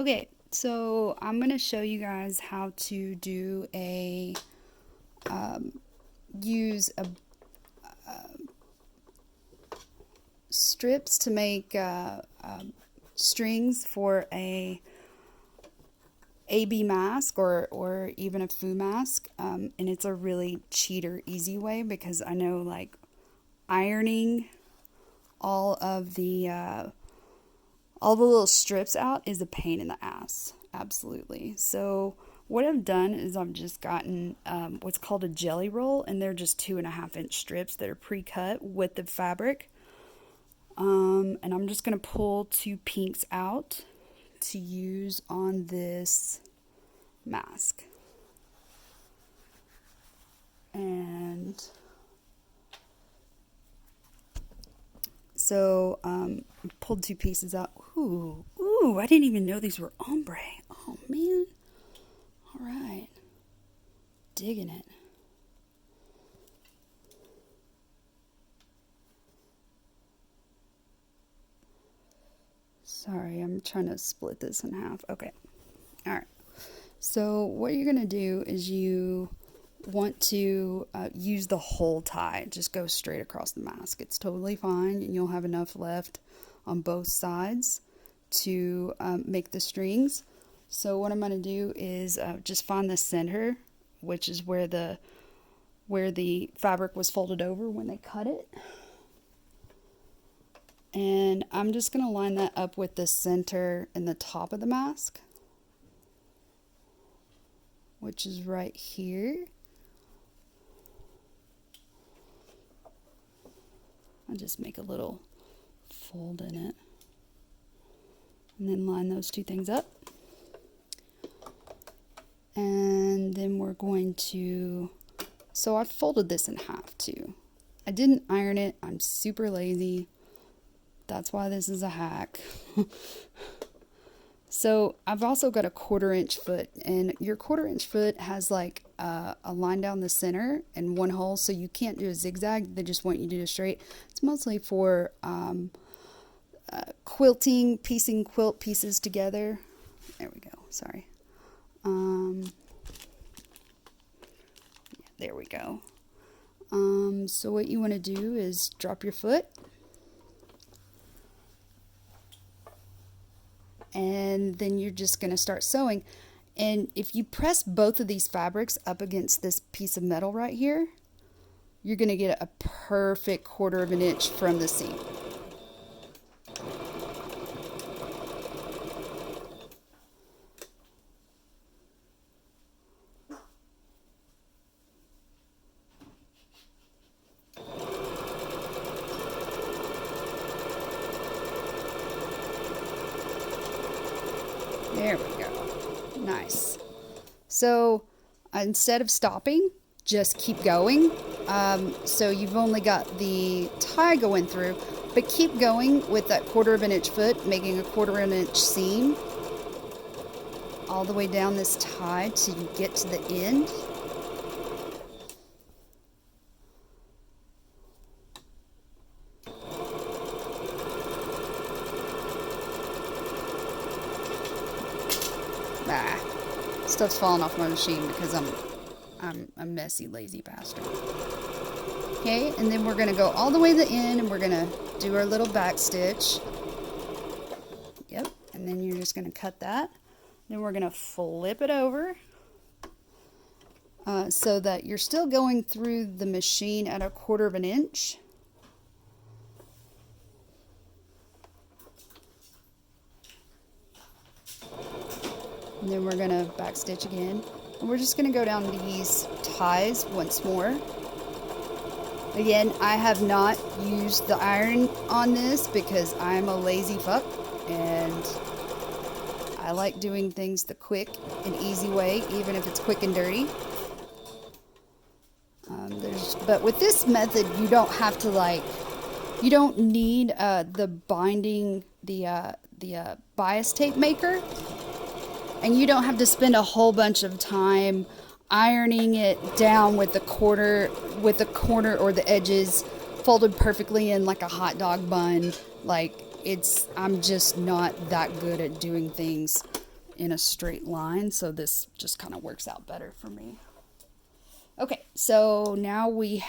Okay, so I'm going to show you guys how to do use strips to make strings for a AB mask or even a foo mask. And it's a really cheater easy way because I know like ironing all of the little strips out is a pain in the ass. Absolutely. So what I've done is I've just gotten what's called a jelly roll, and they're just 2.5-inch strips that are pre-cut with the fabric. And I'm just going to pull 2 pinks out to use on this mask. And so pulled 2 pieces out. Ooh, I didn't even know these were ombre. Oh man. All right. Digging it. Sorry, I'm trying to split this in half. Okay. All right. So what you're going to do is you want to use the whole tie. Just go straight across the mask. It's totally fine, and you'll have enough left on both sides to make the strings. So what I'm going to do is just find the center, which is where the fabric was folded over when they cut it. And I'm just going to line that up with the center and the top of the mask, which is right here. I'll just make a little fold in it. And then line those 2 things up. And then we're going to, so I folded this in half too. I didn't iron it. I'm super lazy. That's why this is a hack. So I've also got a 1/4-inch foot, and your 1/4-inch foot has like a line down the center and 1 hole, so you can't do a zigzag. They just want you to do a straight. It's mostly for quilting, piecing quilt pieces together. There we go. Sorry. Yeah, there we go. So what you want to do is drop your foot. And then you're just going to start sewing. And if you press both of these fabrics up against this piece of metal right here, you're going to get a perfect 1/4 inch from the seam. There we go. Nice. So instead of stopping, just keep going. So you've only got the tie going through, but keep going with that 1/4 inch foot, making a 1/4 inch seam all the way down this tie till you get to the end. Stuff's falling off my machine because I'm a messy, lazy bastard. Okay, and then we're gonna go all the way to the end, and we're gonna do our little back stitch. Yep, and then you're just gonna cut that. Then we're gonna flip it over so that you're still going through the machine at a 1/4 inch. And then we're going to back stitch again. And we're just going to go down these ties once more. Again, I have not used the iron on this because I'm a lazy fuck. And I like doing things the quick and easy way, even if it's quick and dirty. But with this method, you don't have to you don't need the binding, the bias tape maker. And you don't have to spend a whole bunch of time ironing it down with the corner or the edges folded perfectly in like a hot dog bun. I'm just not that good at doing things in a straight line, so this just kind of works out better for me. Okay, so now we've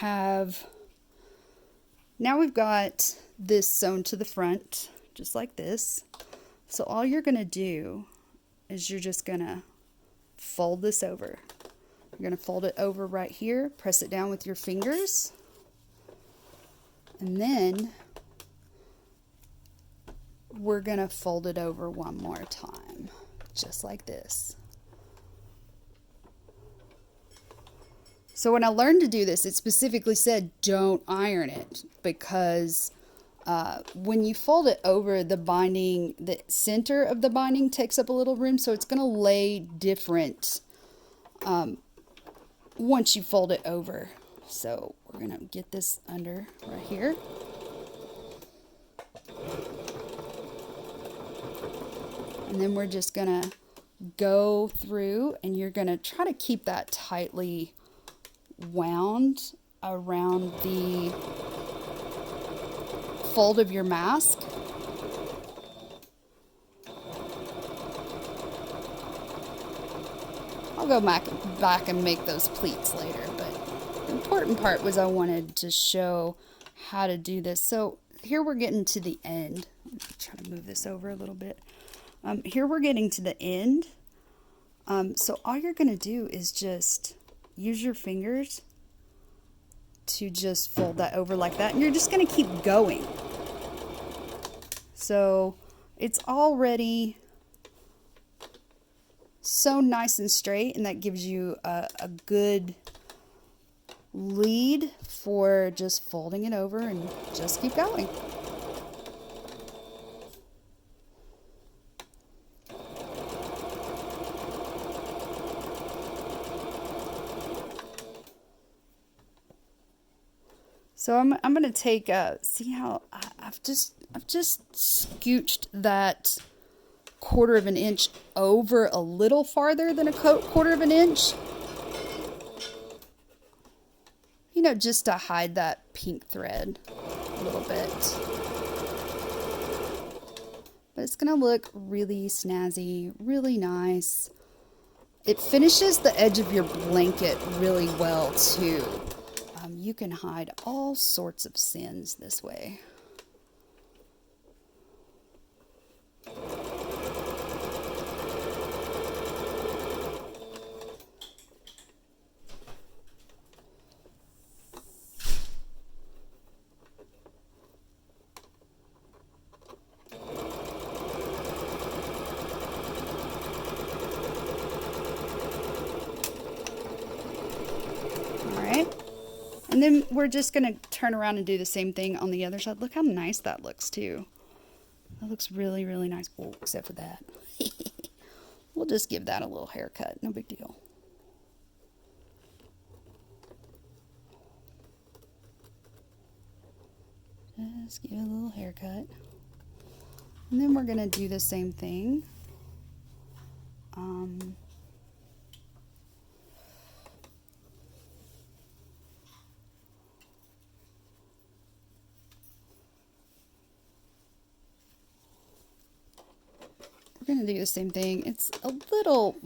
got this sewn to the front, just like this. So all you're gonna do is you're just gonna fold this over. You're gonna fold it over right here, press it down with your fingers, and then we're gonna fold it over one more time, just like this. So when I learned to do this, it specifically said don't iron it, because when you fold it over, the binding, the center of the binding takes up a little room, so it's going to lay different once you fold it over. So we're going to get this under right here. And then we're just going to go through, and you're going to try to keep that tightly wound around the fold of your mask. I'll go back and make those pleats later, but the important part was I wanted to show how to do this. So here we're getting to the end. I'm trying to move this over a little bit. Here we're getting to the end. So all you're going to do is just use your fingers to just fold that over like that, and you're just going to keep going. So it's already so nice and straight, and that gives you a good lead for just folding it over and just keep going. So I'm going to take see how I've just scooched that 1/4 of an inch over a little farther than a 1/4 of an inch. You know, just to hide that pink thread a little bit. But it's going to look really snazzy, really nice. It finishes the edge of your blanket really well too. You can hide all sorts of sins this way. And then we're just going to turn around and do the same thing on the other side. Look how nice that looks too. That looks really, really nice. Oh, except for that. We'll just give that a little haircut. No big deal. Just give it a little haircut. And then we're going to do the same thing. We're going to do the same thing. It's a little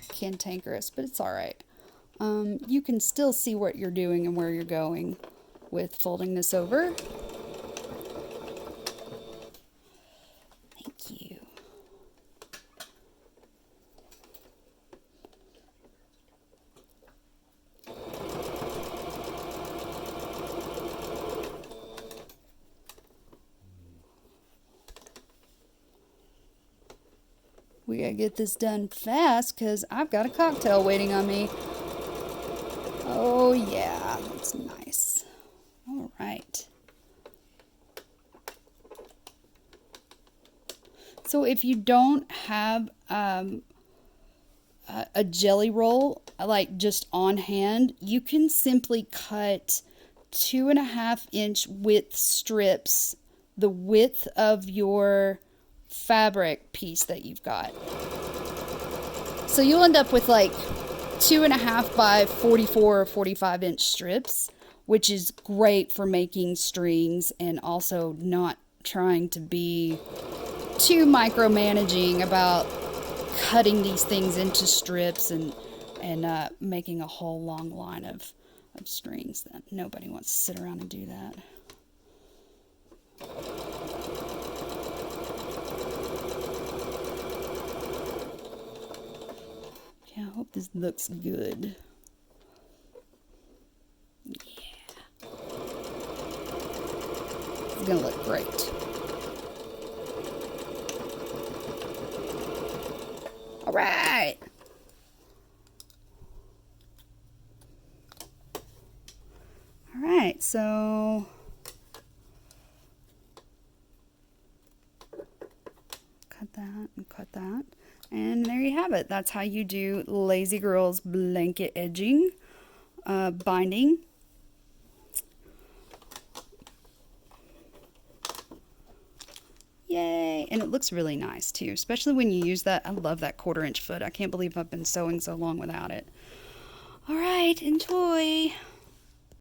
cantankerous, but it's all right. You can still see what you're doing and where you're going with folding this over. Thank you. We gotta get this done fast because I've got a cocktail waiting on me. Oh yeah, that's nice. All right. So if you don't have a jelly roll, like just on hand, you can simply cut 2.5-inch width strips, the width of your fabric piece that you've got. So you'll end up with like 2.5 by 44 or 45-inch strips, which is great for making strings and also not trying to be too micromanaging about cutting these things into strips and making a whole long line of strings. That nobody wants to sit around and do that. Yeah, I hope this looks good. Yeah. It's gonna look great. All right. All right, so cut that and cut that. And there you have it. That's how you do Lazy Girl's blanket edging binding. Yay! And it looks really nice too, especially when you use that. I love that 1/4 inch foot. I can't believe I've been sewing so long without it. All right, enjoy.